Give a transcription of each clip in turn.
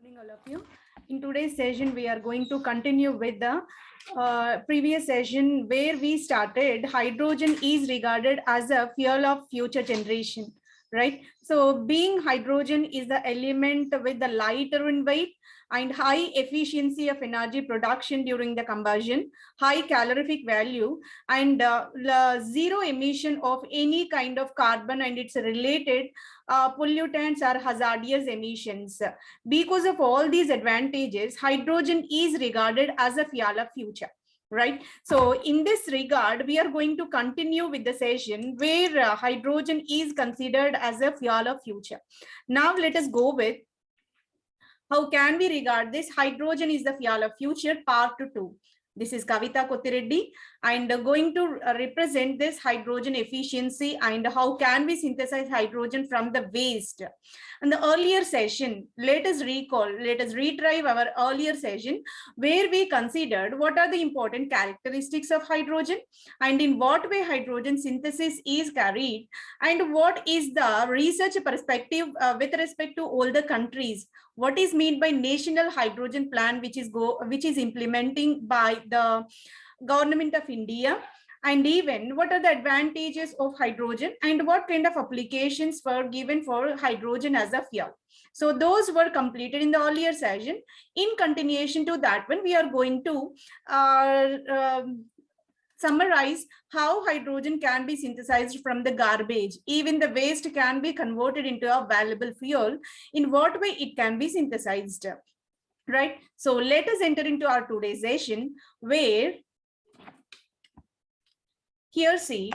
Morning, all of you. In today's session, we are going to continue with the previous session where we started. Hydrogen is regarded as a fuel of future generation, right? So being hydrogen is the element with the lighter in weight and high efficiency of energy production during the combustion, high calorific value, and zero emission of any kind of carbon and its related pollutants or hazardous emissions. Because of all these advantages, hydrogen is regarded as a fuel of future. Right. So in this regard, we are going to continue with the session where hydrogen is considered as a fuel of future. Now let us go with how can we regard this hydrogen is the fuel of future part 2. This is Kavita Kottireddy and going to represent this hydrogen efficiency and how can we synthesize hydrogen from the waste. In the earlier session, let us retrieve our earlier session where we considered what are the important characteristics of hydrogen and in what way hydrogen synthesis is carried and what is the research perspective with respect to all the countries. What is meant by national hydrogen plan, which is implementing by the government of India, and even what are the advantages of hydrogen and what kind of applications were given for hydrogen as a fuel. So those were completed in the earlier session. In continuation to that one, we are going to summarize how hydrogen can be synthesized from the garbage. Even the waste can be converted into a valuable fuel. In what way it can be synthesized, right? So let us enter into our today's session where here see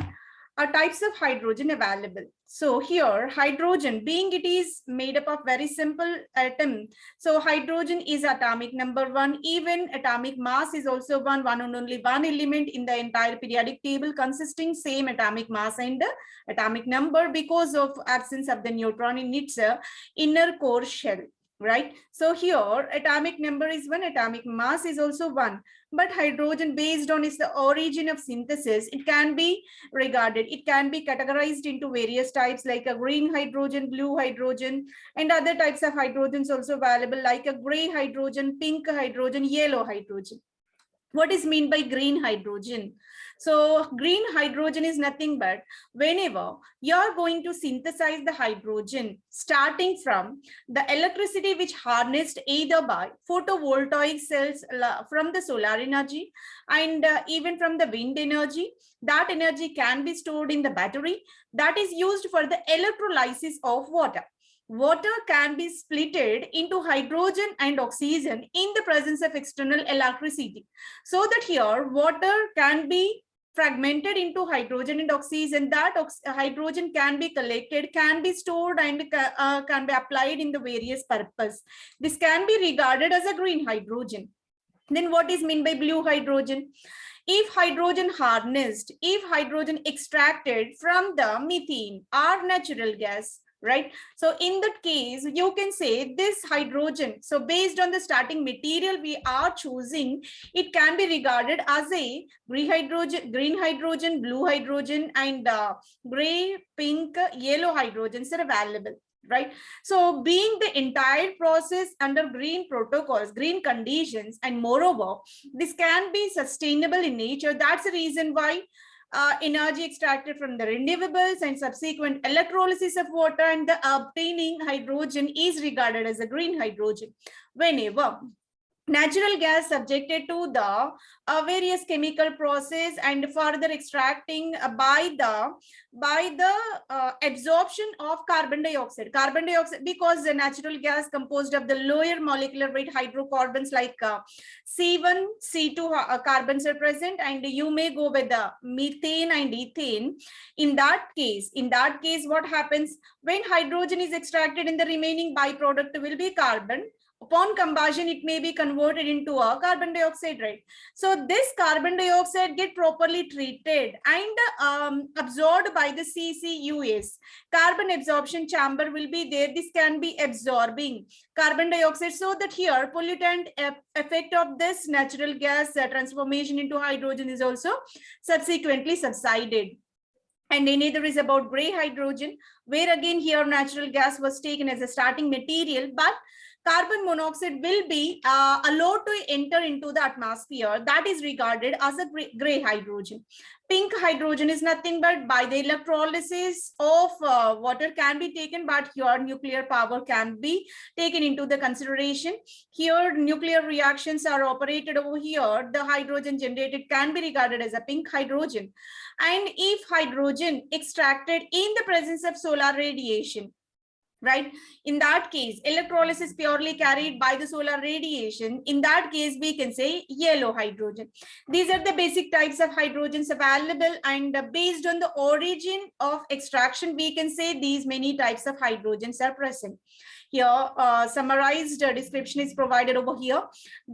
are types of hydrogen available. So here hydrogen being it is made up of very simple atom. So hydrogen is atomic number 1. Even atomic mass is also one and only one element in the entire periodic table consisting same atomic mass and atomic number because of absence of the neutron in its inner core shell. Right. So here atomic number is 1, atomic mass is also 1. But hydrogen based on its the origin of synthesis, it can be categorized into various types like a green hydrogen, blue hydrogen, and other types of hydrogens also available like a gray hydrogen, pink hydrogen, yellow hydrogen. What is meant by green hydrogen? So green hydrogen is nothing but whenever you are going to synthesize the hydrogen starting from the electricity which harnessed either by photovoltaic cells from the solar energy and even from the wind energy, that energy can be stored in the battery that is used for the electrolysis of water. Water can be splitted into hydrogen and oxygen in the presence of external electricity, so that here water can be fragmented into hydrogen and oxygen. That hydrogen can be collected, can be stored, and can be applied in the various purpose. This can be regarded as a green hydrogen. Then what is meant by blue hydrogen? If hydrogen harnessed, if hydrogen extracted from the methane or natural gas, right? So in that case, you can say this hydrogen, so based on the starting material we are choosing, it can be regarded as a green hydrogen, blue hydrogen, and gray, pink, yellow hydrogens are available. Right. So being the entire process under green protocols, green conditions, and moreover, this can be sustainable in nature. That's the reason why energy extracted from the renewables and subsequent electrolysis of water and the obtaining hydrogen is regarded as a green hydrogen. Whenever natural gas subjected to the various chemical process and further extracting by the absorption of carbon dioxide, because the natural gas composed of the lower molecular weight hydrocarbons like C1, C2 carbons are present, and you may go with the methane and ethane. In that case, what happens when hydrogen is extracted, in the remaining byproduct will be carbon. Upon combustion, it may be converted into a carbon dioxide, right? So this carbon dioxide get properly treated and absorbed by the CCUS. Carbon absorption chamber will be there. This can be absorbing carbon dioxide, so that here pollutant effect of this natural gas transformation into hydrogen is also subsequently subsided. And another is about gray hydrogen, where again here natural gas was taken as a starting material, but carbon monoxide will be allowed to enter into the atmosphere. That is regarded as a gray hydrogen. Pink hydrogen is nothing but by the electrolysis of water can be taken, but here nuclear power can be taken into the consideration. Here nuclear reactions are operated over here. The hydrogen generated can be regarded as a pink hydrogen. And if hydrogen extracted in the presence of solar radiation, right, in that case electrolysis purely carried by the solar radiation, in that case we can say yellow hydrogen. These are the basic types of hydrogens available, and based on the origin of extraction we can say these many types of hydrogens are present. Here summarized description is provided over here.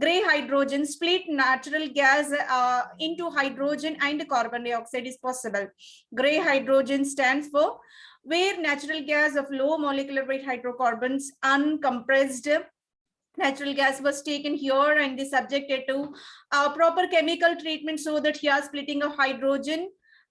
Gray hydrogen split natural gas into hydrogen and carbon dioxide is possible. Gray hydrogen stands for where natural gas of low molecular weight hydrocarbons, uncompressed natural gas was taken here and is subjected to proper chemical treatment so that here splitting of hydrogen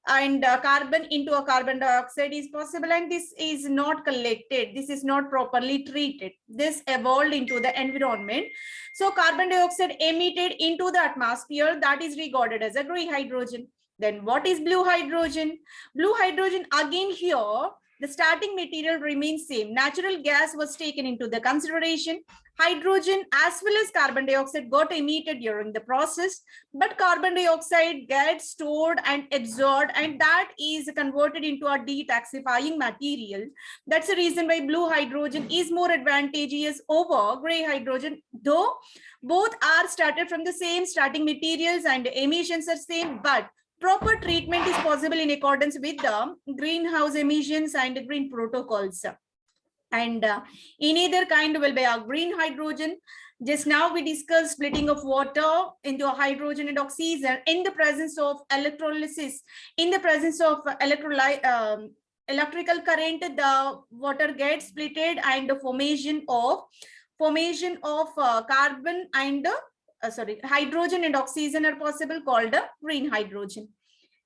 and carbon into a carbon dioxide is possible, and this is not collected, this is not properly treated, this evolved into the environment. So carbon dioxide emitted into the atmosphere, that is regarded as a gray hydrogen. Then what is blue hydrogen? Blue hydrogen, again here the starting material remains same. Natural gas was taken into the consideration. Hydrogen as well as carbon dioxide got emitted during the process, but carbon dioxide gets stored and absorbed, and that is converted into a detoxifying material. That's the reason why blue hydrogen is more advantageous over gray hydrogen, though both are started from the same starting materials and emissions are same, but proper treatment is possible in accordance with the greenhouse emissions and green protocols. And in either kind will be a green hydrogen. Just now we discussed splitting of water into a hydrogen and oxygen in the presence of electrolysis, in the presence of electrical current, the water gets splitted and the formation of carbon and hydrogen and oxygen are possible, called a green hydrogen.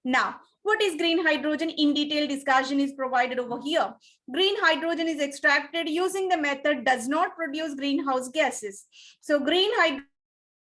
Now, what is green hydrogen? In detail discussion is provided over here. Green hydrogen is extracted using the method does not produce greenhouse gases. So green hydrogen